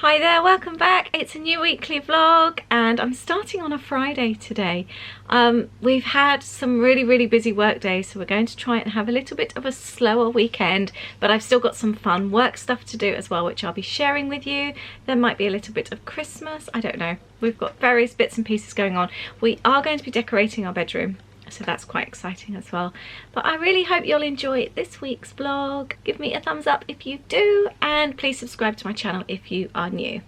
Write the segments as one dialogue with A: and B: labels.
A: Hi there, welcome back. It's a new weekly vlog and I'm starting on a Friday today. We've had some really busy work days, so we're going to try and have a little bit of a slower weekend, but I've still got some fun work stuff to do as well, which I'll be sharing with you. There might be a little bit of Christmas, I don't know. We've got various bits and pieces going on. We are going to be decorating our bedroom, so that's quite exciting as well. But I really hope you'll enjoy this week's vlog. Give me a thumbs up if you do, and please subscribe to my channel if you are new.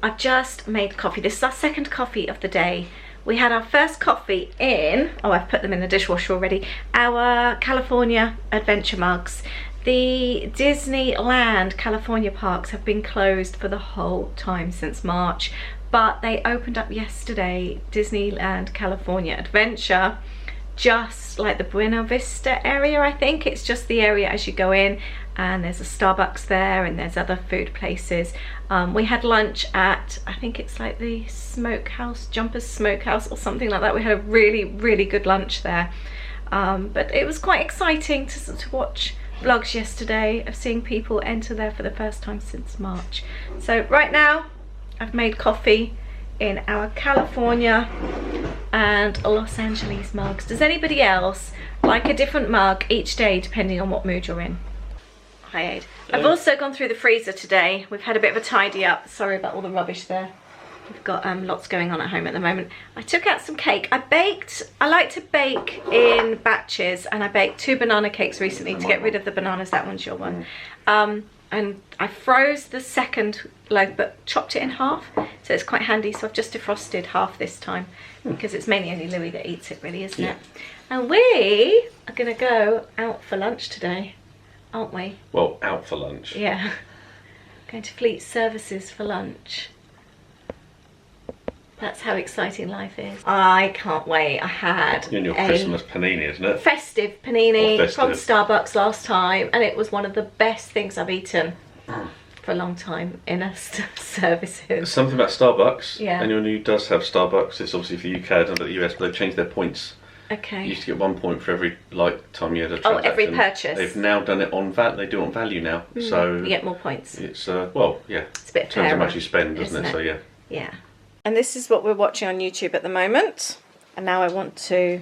A: I've just made coffee. This is our second coffee of the day. We had our first coffee in, oh, I've put them in the dishwasher already, our California adventure mugs. The Disneyland California parks have been closed for the whole time since March, but they opened up yesterday, Disneyland California Adventure, just like the Buena Vista area. I think it's just the area as you go in, and there's a Starbucks there and there's other food places. We had lunch at, I think it's like the Smokehouse, Jumpers Smokehouse or something like that. We had a really good lunch there, but it was quite exciting to watch vlogs yesterday of seeing people enter there for the first time since March. So right now I've made coffee in our California and Los Angeles mugs. Does anybody else like a different mug each day depending on what mood you're in? Hi Aid. I've also gone through the freezer today. We've had a bit of a tidy up. Sorry about all the rubbish there. We've got lots going on at home at the moment. I took out some cake. I like to bake in batches, and I baked 2 banana cakes recently to get rid of the bananas. That one's your one. And I froze the second loaf but chopped it in half, so it's quite handy. So I've just defrosted half this time because it's mainly only Louis that eats it, really, isn't it? And we are going to go out for lunch today, aren't we?
B: Well, out for lunch.
A: Yeah. Going to Fleet Services for lunch. That's how exciting life is. I can't wait. I had
B: your Christmas panini, isn't it?
A: Festive panini from Starbucks last time, and it was one of the best things I've eaten for a long time in a services.
B: Something about Starbucks.
A: Yeah.
B: Anyone who does have Starbucks, it's obviously for UK, I don't know about the US, but they've changed their points.
A: Okay.
B: You used to get 1 point for every time you had a transaction.
A: Oh, every purchase.
B: They've now done it on they do it on value now. So
A: you get more points.
B: It's well, yeah.
A: It's a bit fairer,
B: depends how much you spend, doesn't it? So yeah.
A: Yeah. And this is what we're watching on YouTube at the moment. And now I want to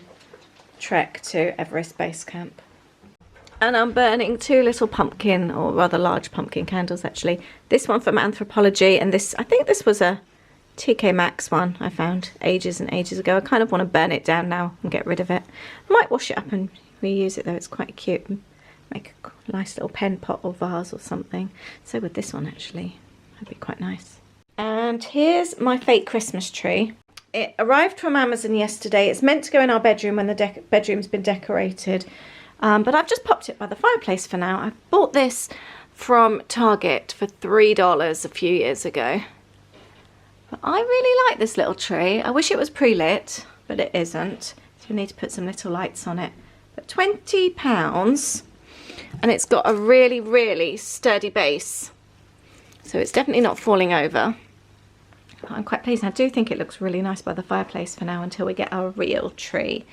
A: trek to Everest Base Camp. And I'm burning 2 little pumpkin, or rather large pumpkin candles actually. This one from Anthropology, and this, I think this was a TK Maxx one I found ages and ages ago. I kind of want to burn it down now and get rid of it. I might wash it up and reuse it though, it's quite cute. Make a nice little pen pot or vase or something. So with this one actually, that'd be quite nice. And here's my fake Christmas tree. It arrived from Amazon yesterday. It's meant to go in our bedroom when the bedroom's been decorated. But I've just popped it by the fireplace for now. I bought this from Target for $3 a few years ago. But I really like this little tree. I wish it was pre-lit, but it isn't. So we need to put some little lights on it. But £20, and it's got a really sturdy base. So it's definitely not falling over. I'm quite pleased. I do think it looks really nice by the fireplace for now until we get our real tree.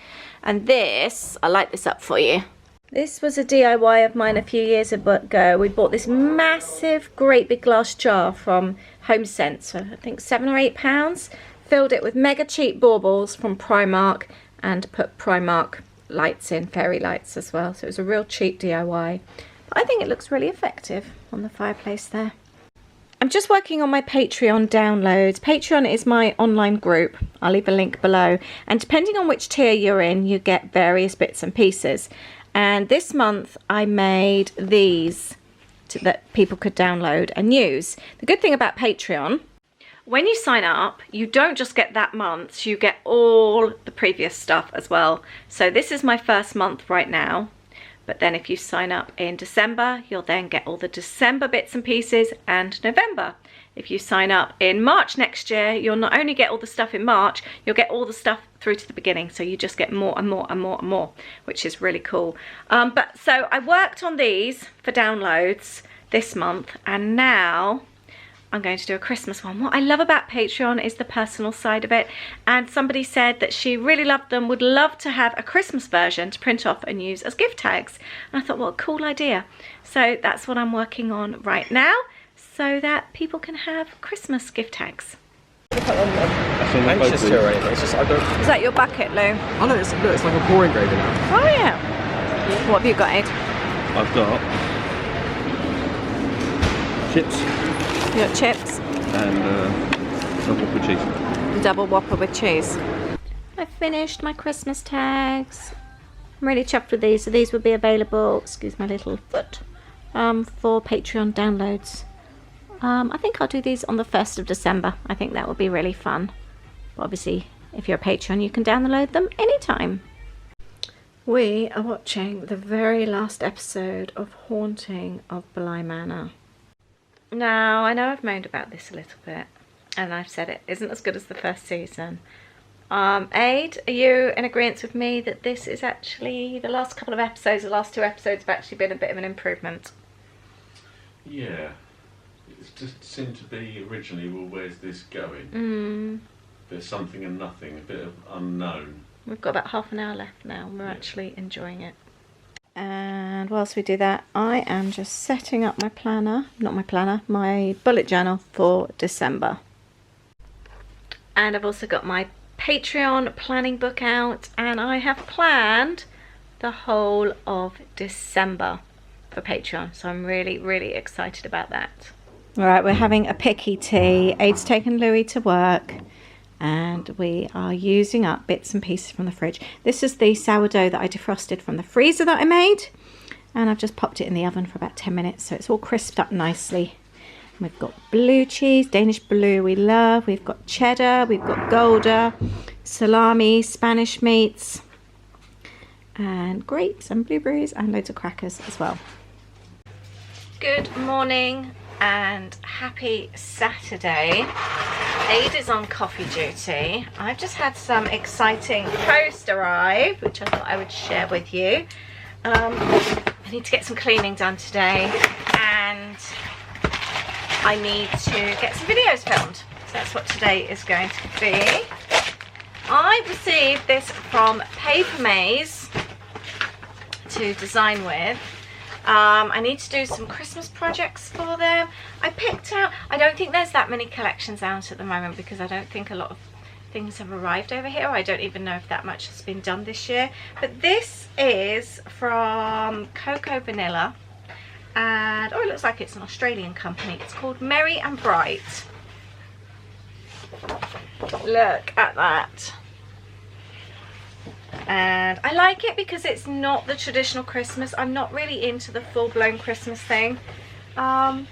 A: And this, I'll light this up for you. This was a DIY of mine a few years ago. We bought this massive, great big glass jar from HomeSense for I think £7 or £8. Filled it with mega cheap baubles from Primark and put Primark lights in, fairy lights as well. So it was a real cheap DIY. But I think it looks really effective on the fireplace there. I'm just working on my Patreon downloads. Patreon is my online group. I'll leave a link below. And depending on which tier you're in, you get various bits and pieces. And this month I made these that people could download and use. The good thing about Patreon, when you sign up, you don't just get that month, you get all the previous stuff as well. So this is my first month right now. But then if you sign up in December, you'll then get all the December bits and pieces, and November. If you sign up in March next year, you'll not only get all the stuff in March, you'll get all the stuff through to the beginning. So you just get more and more and more and more, which is really cool. So I worked on these for downloads this month, and now I'm going to do a Christmas one. What I love about Patreon is the personal side of it, and somebody said that she really loved them, would love to have a Christmas version to print off and use as gift tags. And I thought, what a cool idea. So that's what I'm working on right now, so that people can have Christmas gift tags.
C: I'm anxious to anyway. It's just I don't.
A: Is that your bucket, Lou?
C: Oh no, it's like a pouring grader now.
A: Oh yeah. What have you got, Ed?
B: I've got chips
A: You got chips?
B: and double with cheese.
A: Double Whopper with cheese. I finished my Christmas tags. I'm really chuffed with these. So these will be available, excuse my little foot, for Patreon downloads. I think I'll do these on the 1st of December. I think that will be really fun. But obviously, if you're a Patreon, you can download them anytime. We are watching the very last episode of Haunting of Bly Manor. Now, I know I've moaned about this a little bit, and I've said it isn't as good as the first season. Aid, are you in agreement with me that this is actually, the last couple of episodes, the last 2 episodes have actually been a bit of an improvement?
B: Yeah. It just seemed to be originally, well, where's this going? There's something and nothing, a bit of unknown.
A: We've got about half an hour left now, and we're actually enjoying it. And whilst we do that, I am just setting up my planner, my bullet journal for December. And I've also got my Patreon planning book out, and I have planned the whole of December for Patreon, so I'm really, really excited about that. All right, we're having a picky tea. Aid's taken Louis to work, and we are using up bits and pieces from the fridge. This is the sourdough that I defrosted from the freezer that I made, and I've just popped it in the oven for about 10 minutes, so it's all crisped up nicely. We've got blue cheese, Danish blue we love. We've got cheddar, we've got Gouda, salami, Spanish meats, and grapes and blueberries, and loads of crackers as well. Good morning and happy Saturday. Aid is on coffee duty. I've just had some exciting post arrive, which I thought I would share with you. I need to get some cleaning done today, and I need to get some videos filmed. So that's what today is going to be. I received this from Papermaze to design with. I need to do some Christmas projects for them. I picked out, I don't think there's that many collections out at the moment because I don't think a lot of things have arrived over here. I don't even know if that much has been done this year. But this is from Cocoa Vanilla. And, oh, it looks like it's an Australian company. It's called Merry and Bright. Look at that. And I like it because it's not the traditional Christmas. I'm not really into the full-blown Christmas thing. Got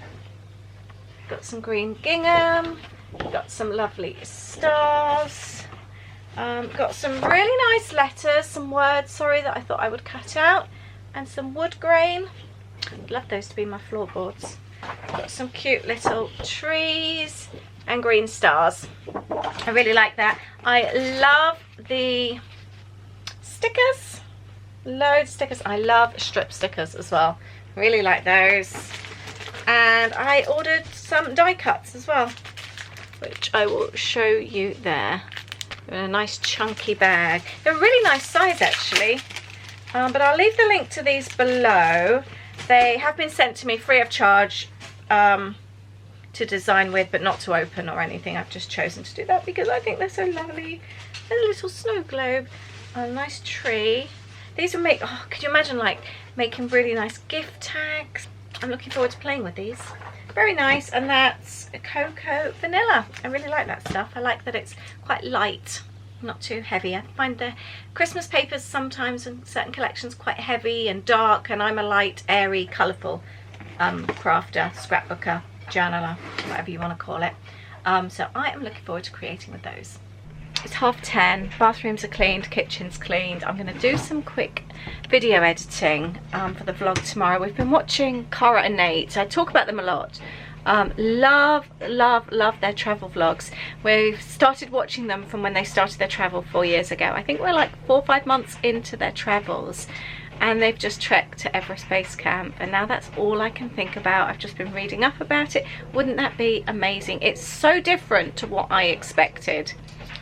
A: some green gingham. Got some lovely stars. Got some really nice letters, some words, sorry, that I thought I would cut out. And some wood grain. I'd love those to be my floorboards. Got some cute little trees and green stars. I really like that. I love the stickers. Loads of stickers. I love strip stickers as well. Really like those. And I ordered some die cuts as well, which I will show you there. In a nice chunky bag. They're a really nice size actually. But I'll leave the link to these below. They have been sent to me free of charge to design with, but not to open or anything. I've just chosen to do that because I think they're so lovely. There's a little snow globe, a nice tree. These will make, oh, could you imagine like making really nice gift tags? I'm looking forward to playing with these. Very nice, and that's a Cocoa Vanilla. I really like that stuff. I like that it's quite light, not too heavy. I find the Christmas papers sometimes in certain collections quite heavy and dark, and I'm a light, airy, colourful crafter, scrapbooker, journaler, whatever you want to call it. So I am looking forward to creating with those. It's 10:30, bathrooms are cleaned, kitchen's cleaned. I'm going to do some quick video editing for the vlog tomorrow. We've been watching Cara and Nate. I talk about them a lot. Love their travel vlogs. We've started watching them from when they started their travel 4 years ago. I think we're like 4 or 5 months into their travels, and they've just trekked to Everest Base Camp, and now that's all I can think about. I've just been reading up about it. Wouldn't that be amazing? It's so different to what I expected.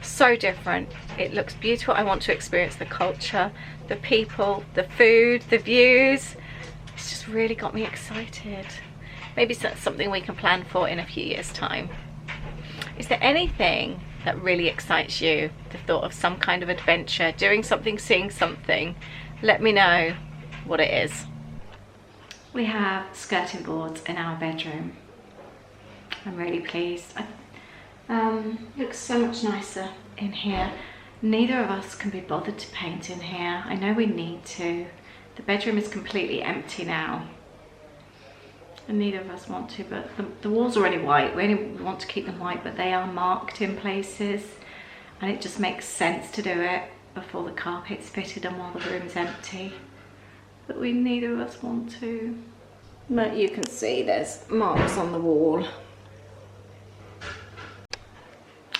A: So different. It looks beautiful. I want to experience the culture, the people, the food, the views. It's just really got me excited. maybe that's something we can plan for in a few years' time. Is there anything that really excites you? The thought of some kind of adventure, doing something, seeing something? Let me know what it is. We have skirting boards in our bedroom. I'm really pleased. Looks so much nicer in here. Neither of us can be bothered to paint in here. I know we need to. The bedroom is completely empty now. And neither of us want to, but the walls are already white. We only want to keep them white, but they are marked in places. And it just makes sense to do it before the carpet's fitted and while the room's empty. But neither of us want to. But you can see there's marks on the wall.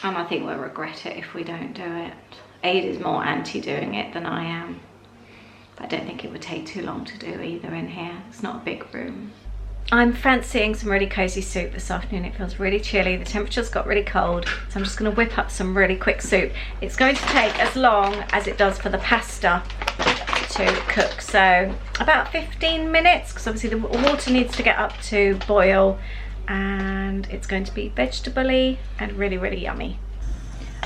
A: And I think we'll regret it if we don't do it. Ada's more anti doing it than I am. But I don't think it would take too long to do either in here. It's not a big room. I'm fancying some really cozy soup this afternoon. It feels really chilly. The temperature's got really cold. So I'm just going to whip up some really quick soup. It's going to take as long as it does for the pasta to cook. So about 15 minutes, because obviously the water needs to get up to boil. And it's going to be vegetable-y and really, really yummy.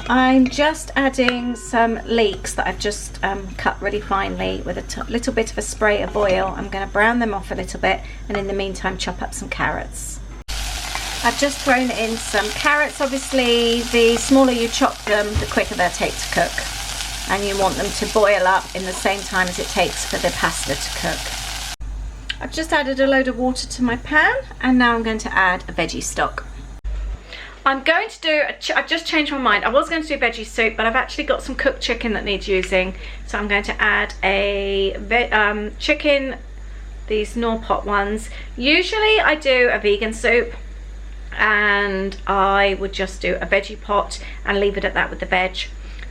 A: I'm just adding some leeks that I've just cut really finely with a little bit of a spray of oil. I'm going to brown them off a little bit, and in the meantime chop up some carrots. I've just thrown in some carrots. Obviously the smaller you chop them, the quicker they'll take to cook, and you want them to boil up in the same time as it takes for the pasta to cook. I've just added a load of water to my pan, and now I'm going to add a veggie stock. I'm going to do, I've just changed my mind. I was going to do veggie soup, but I've actually got some cooked chicken that needs using. So I'm going to add a chicken, these Knorr pot ones. Usually I do a vegan soup, and I would just do a veggie pot and leave it at that with the veg.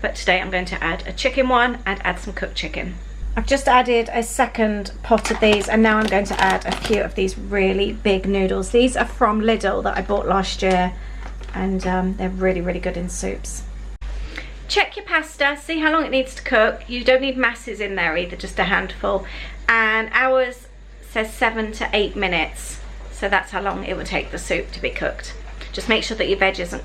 A: But today I'm going to add a chicken one and add some cooked chicken. I've just added a second pot of these, and now I'm going to add a few of these really big noodles. These are from Lidl that I bought last year. And they're really, really good in soups. Check your pasta, see how long it needs to cook. You don't need masses in there either, just a handful. And ours says 7 to 8 minutes. So that's how long it would take the soup to be cooked. Just make sure that your veg isn't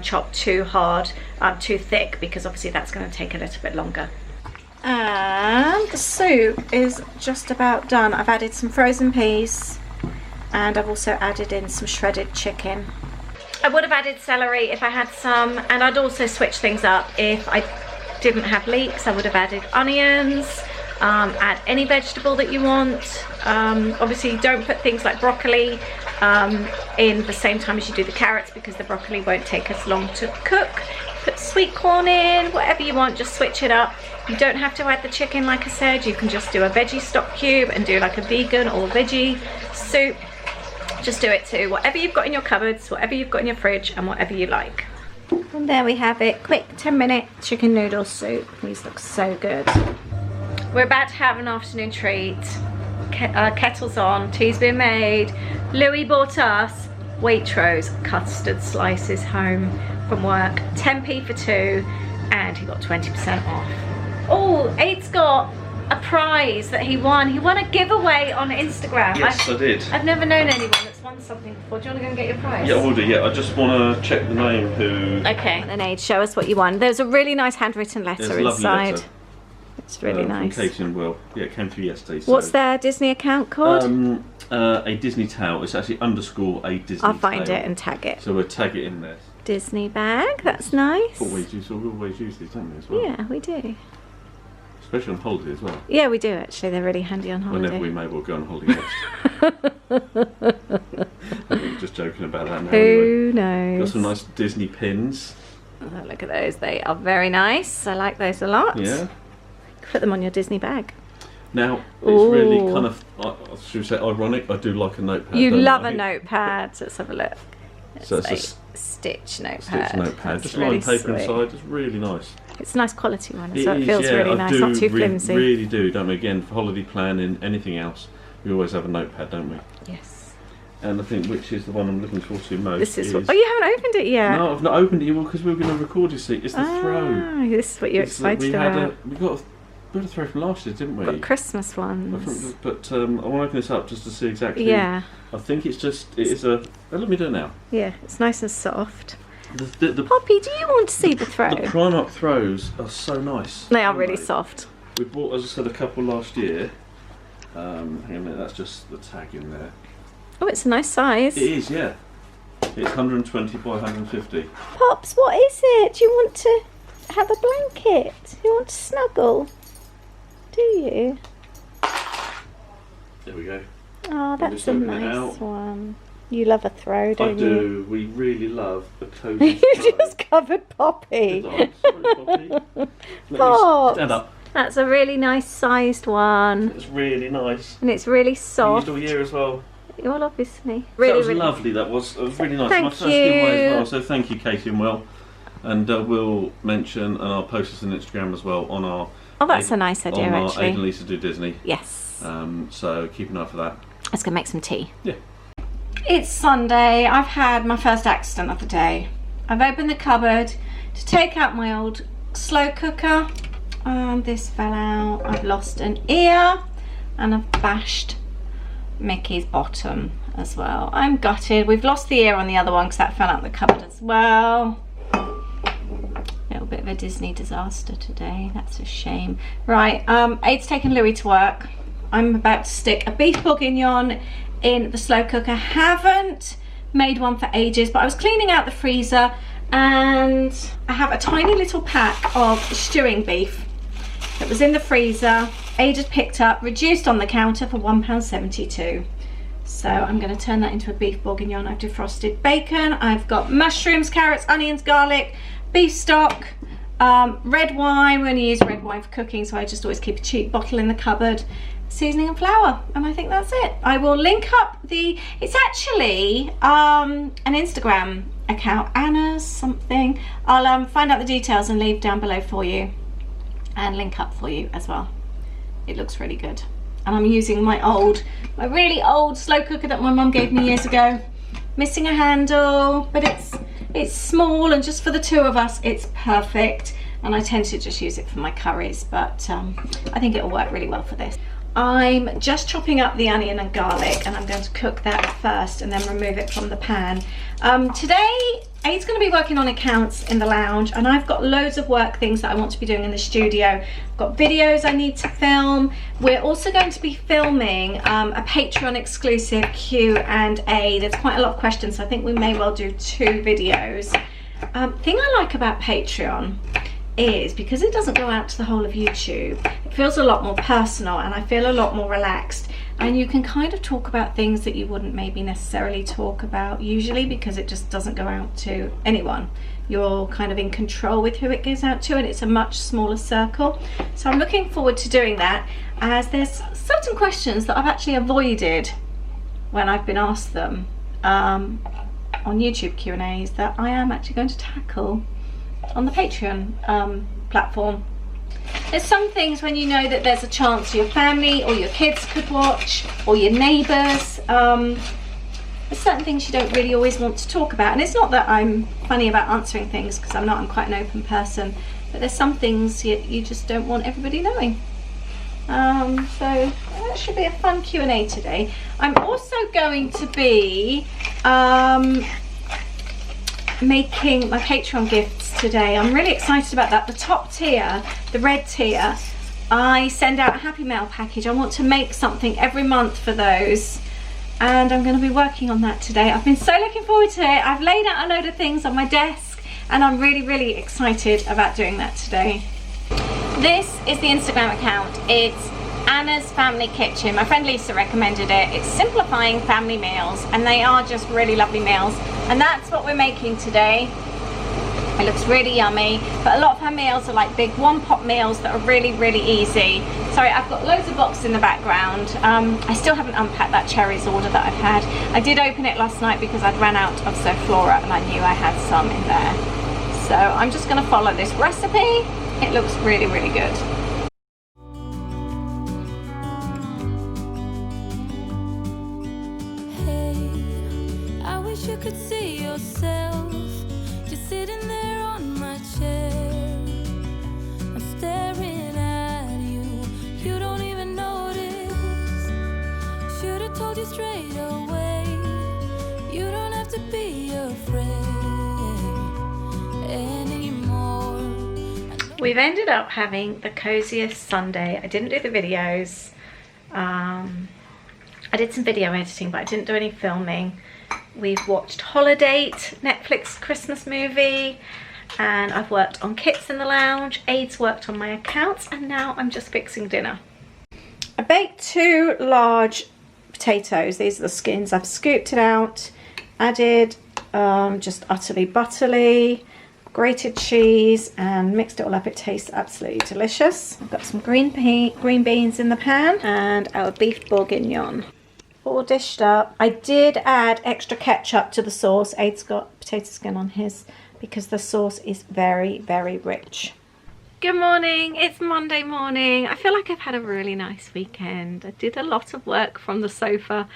A: chopped too hard, too thick, because obviously that's going to take a little bit longer. And the soup is just about done. I've added some frozen peas, and I've also added in some shredded chicken. I would have added celery if I had some, and I'd also switch things up. If I didn't have leeks, I would have added onions. Add any vegetable that you want. Obviously don't put things like broccoli in the same time as you do the carrots, because the broccoli won't take as long to cook. Put sweet corn in, whatever you want, just switch it up. You don't have to add the chicken, like I said. You can just do a veggie stock cube and do like a vegan or veggie soup. Just do it too, whatever you've got in your cupboards, whatever you've got in your fridge, and whatever you like. And there we have it, quick 10-minute chicken noodle soup. These look so good. We're about to have an afternoon treat. Kettle's on, tea's been made. Louis bought us Waitrose custard slices home from work, 10p for 2, and he got 20% off. Oh, Aid's got a prize that he won. He won a giveaway on Instagram.
B: Yes, I did.
A: I've never known anyone that's won something before. Do you want to go and get your prize?
B: Yeah, I will do. Yeah, I just want to check the name who...
A: Okay, then Aid, show us what you won. There's a really nice handwritten letter inside. Letter. It's really nice.
B: From Katie and Will. Yeah, it came through yesterday. So.
A: What's their Disney account called?
B: A Disney Tale. It's actually _ a Disney
A: I'll find
B: Tale.
A: it and tag it.
B: So we'll tag it in there.
A: Disney bag, that's nice.
B: We always use these, don't we, as well?
A: Yeah, we do.
B: Especially on holiday as well.
A: Yeah, we do actually. They're really handy on holiday.
B: Whenever we may well go on holiday. I'm just joking about that now.
A: Who knows?
B: Got some nice Disney pins.
A: Oh, look at those. They are very nice. I like those a lot.
B: Yeah.
A: Put them on your Disney bag.
B: Now, it's really kind of, should we say, ironic. I do like a notepad.
A: You love a notepad. Let's have a look.
B: So it's
A: a stitch notepad.
B: Stitch notepad. Just
A: really
B: line paper
A: sweet.
B: inside. It's really nice.
A: It's a nice quality one, so it feels really nice.
B: I
A: Not too flimsy.
B: Really do, don't we? Again, for holiday planning, anything else, we always have a notepad, don't we?
A: Yes.
B: And I think which is the one I'm looking forward to most.
A: This is what, oh, you haven't opened it yet?
B: No, I've not opened it because we were going to record, you see. It's the throne.
A: This is what you're excited about.
B: We got bit of throw from last year, didn't we?
A: Got Christmas ones.
B: But I want to open this up just to see exactly.
A: Yeah.
B: I think it's just, it is a, let me do it now.
A: Yeah, it's nice and soft.
B: The
A: Poppy, do you want to see the throw?
B: The Primark throws are so nice.
A: They are really soft.
B: We bought, as I said, a couple last year. Hang on a minute, that's just the tag in there.
A: Oh, it's a nice size.
B: It is, yeah. It's 120 by 150.
A: Pops, what is it? Do you want to have a blanket? You want to snuggle? Do you?
B: There we go.
A: Oh, that's
B: just
A: a
B: open it
A: nice
B: out.
A: one. You love a throw, don't you?
B: I do. We really love the cozy
A: You
B: throw.
A: just covered Poppy.
B: Sorry, Poppy. Let me
A: Pops.
B: stand up.
A: That's a really nice sized one.
B: It's really nice.
A: And it's really soft.
B: Used all year as well.
A: Well, obviously.
B: That was
A: Really
B: lovely. That was really nice.
A: Thank
B: My first giveaway
A: you.
B: as well. So thank you, Katie and Will. And we'll mention, and I'll post this on Instagram as well on our.
A: Oh, that's a nice idea,
B: on
A: actually.
B: our Aid and Lisa Do Disney.
A: Yes.
B: So keep an eye for that.
A: Let's go make some tea.
B: Yeah.
A: It's Sunday. I've had my first accident of the day. I've opened the cupboard to take out my old slow cooker. This fell out. I've lost an ear and I've bashed Mickey's bottom as well. I'm gutted. We've lost the ear on the other one because that fell out the cupboard as well. Little bit of a Disney disaster today. That's a shame. Right, Aid's taken Louis to work. I'm about to stick a beef bourguignon in the slow cooker. Haven't made one for ages, but I was cleaning out the freezer and I have a tiny little pack of stewing beef that was in the freezer. Aid had picked up, reduced on the counter for £1.72. So I'm going to turn that into a beef bourguignon. I've defrosted bacon. I've got mushrooms, carrots, onions, garlic, beef stock, red wine. We only use red wine for cooking, so I just always keep a cheap bottle in the cupboard. Seasoning and flour, and I think that's it. I will link up it's actually an Instagram account, Anna's something. I'll find out the details and leave down below for you and link up for you as well. It looks really good. And I'm using my really old slow cooker that my mum gave me years ago. Missing a handle, but it's small, and just for the two of us it's perfect. And I tend to just use it for my curries, but I think it'll work really well for this. I'm just chopping up the onion and garlic, and I'm going to cook that first and then remove it from the pan. Today, Aid's going to be working on accounts in the lounge, and I've got loads of work things that I want to be doing in the studio. I've got videos I need to film. We're also going to be filming a Patreon exclusive Q&A. There's quite a lot of questions, so I think we may well do 2 videos. Thing I like about Patreon is because it doesn't go out to the whole of YouTube, it feels a lot more personal, and I feel a lot more relaxed, and you can kind of talk about things that you wouldn't maybe necessarily talk about usually, because it just doesn't go out to anyone. You're kind of in control with who it goes out to, and it's a much smaller circle. So I'm looking forward to doing that, as there's certain questions that I've actually avoided when I've been asked them on YouTube Q&As that I am actually going to tackle on the Patreon platform. There's some things when you know that there's a chance your family or your kids could watch, or your neighbours. There's certain things you don't really always want to talk about, and it's not that I'm funny about answering things, because I'm not. I'm quite an open person, but there's some things you just don't want everybody knowing. So that should be a fun Q&A today. I'm also going to be making my Patreon gifts today. I'm really excited about that. The top tier, the red tier, I send out a Happy Mail package. I want to make something every month for those, and I'm going to be working on that today. I've been so looking forward to it. I've laid out a load of things on my desk, and I'm really excited about doing that today. This is the Instagram account. It's Anna's Family Kitchen. My friend Lisa recommended it. It's simplifying family meals, and they are just really lovely meals, and that's what we're making today. It looks really yummy, but a lot of her meals are like big one-pot meals that are really easy. Sorry, I've got loads of boxes in the background. I still haven't unpacked that cherries order that I've had. I did open it last night because I'd ran out of Zoflora, and I knew I had some in there. So I'm just going to follow this recipe. It looks really good.
D: You could see yourself just sitting there on my chair. I'm staring at you. afraid anymore.
A: We've ended up having the coziest Sunday. I didn't do the videos. I did some video editing, but I didn't do any filming. We've watched Holiday, Netflix Christmas movie, and I've worked on kits in the lounge. Aid's worked on my accounts, and now I'm just fixing dinner. I baked 2 large potatoes. These are the skins. I've scooped it out, added just utterly butterly, grated cheese, and mixed it all up. It tastes absolutely delicious. I've got some green beans in the pan and our beef bourguignon. All dished up. I did add extra ketchup to the sauce. Aid's got potato skin on his because the sauce is very, very rich. Good morning, it's Monday morning. I feel like I've had a really nice weekend. I did a lot of work from the sofa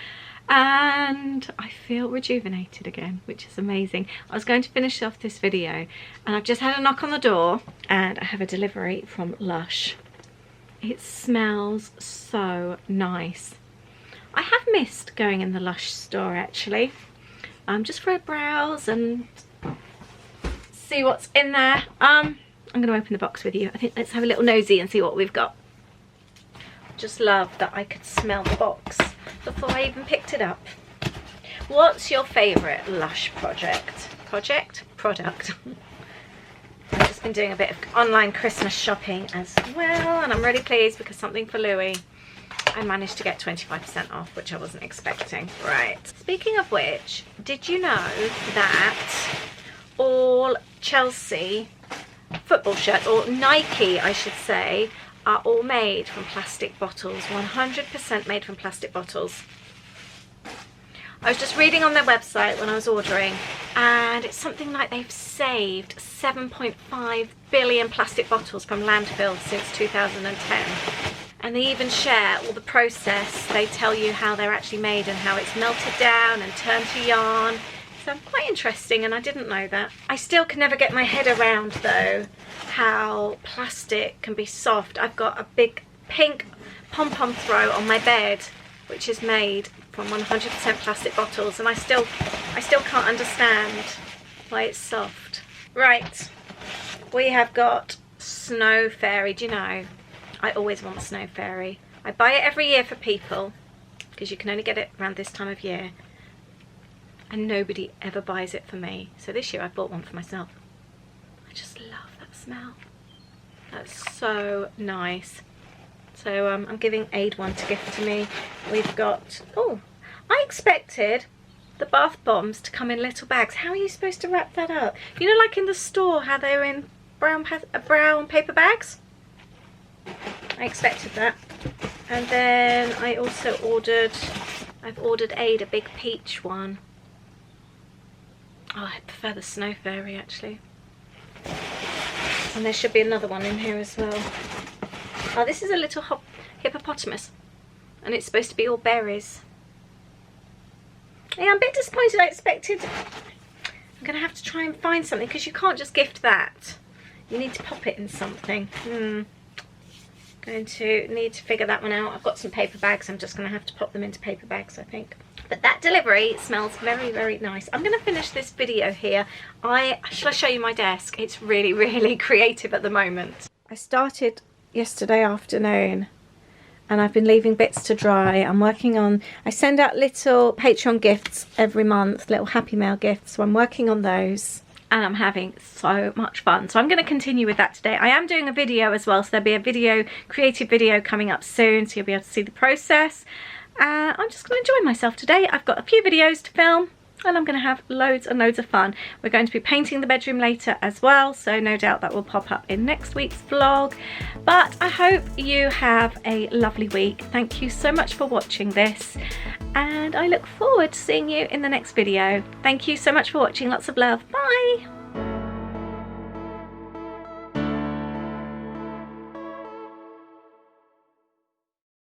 A: and I feel rejuvenated again, which is amazing. I was going to finish off this video and I've just had a knock on the door and I have a delivery from Lush. It smells so nice. I have missed going in the Lush store actually, just for a browse and see what's in there. I'm going to open the box with you. I think let's have a little nosy and see what we've got. Just love that I could smell the box before I even picked it up. What's your favourite Lush product? I've just been doing a bit of online Christmas shopping as well, and I'm really pleased because something for Louis. I managed to get 25% off, which I wasn't expecting. Right. Speaking of which, did you know that all Chelsea football shirts, or Nike I should say, are all made from plastic bottles, 100% made from plastic bottles. I was just reading on their website when I was ordering and it's something like they've saved 7.5 billion plastic bottles from landfill since 2010. And they even share all the process. They tell you how they're actually made and how it's melted down and turned to yarn. So quite interesting, and I didn't know that. I still can never get my head around though how plastic can be soft. I've got a big pink pom-pom throw on my bed which is made from 100% plastic bottles, and I still can't understand why it's soft. Right, we have got Snow Fairy. Do you know, I always want Snow Fairy. I buy it every year for people because you can only get it around this time of year. And nobody ever buys it for me. So this year I bought one for myself. I just love that smell. That's so nice. So I'm giving Aid one to gift to me. We've got, oh, I expected the bath bombs to come in little bags. How are you supposed to wrap that up? You know, like in the store, how they were in brown paper bags? I expected that. And then I also I've ordered Aid a big peach one. Oh, I prefer the Snow Fairy actually. And there should be another one in here as well. Oh, this is a little hippopotamus. And it's supposed to be all berries. Yeah, I'm a bit disappointed. I expected... I'm going to have to try and find something because you can't just gift that. You need to pop it in something. Going to need to figure that one out. I've got some paper bags. I'm just going to have to pop them into paper bags, I think. But that delivery smells very, very nice. I'm going to finish this video here. Shall I show you my desk? It's really, really creative at the moment. I started yesterday afternoon and I've been leaving bits to dry. I'm working on, I send out little Patreon gifts every month, little Happy Mail gifts. So I'm working on those and I'm having so much fun. So I'm going to continue with that today. I am doing a video as well. So there'll be a video, creative video coming up soon. So you'll be able to see the process. I'm just going to enjoy myself today. I've got a few videos to film and I'm going to have loads and loads of fun. We're going to be painting the bedroom later as well, so no doubt that will pop up in next week's vlog. But I hope you have a lovely week. Thank you so much for watching this and I look forward to seeing you in the next video. Thank you so much for watching. Lots of love. Bye.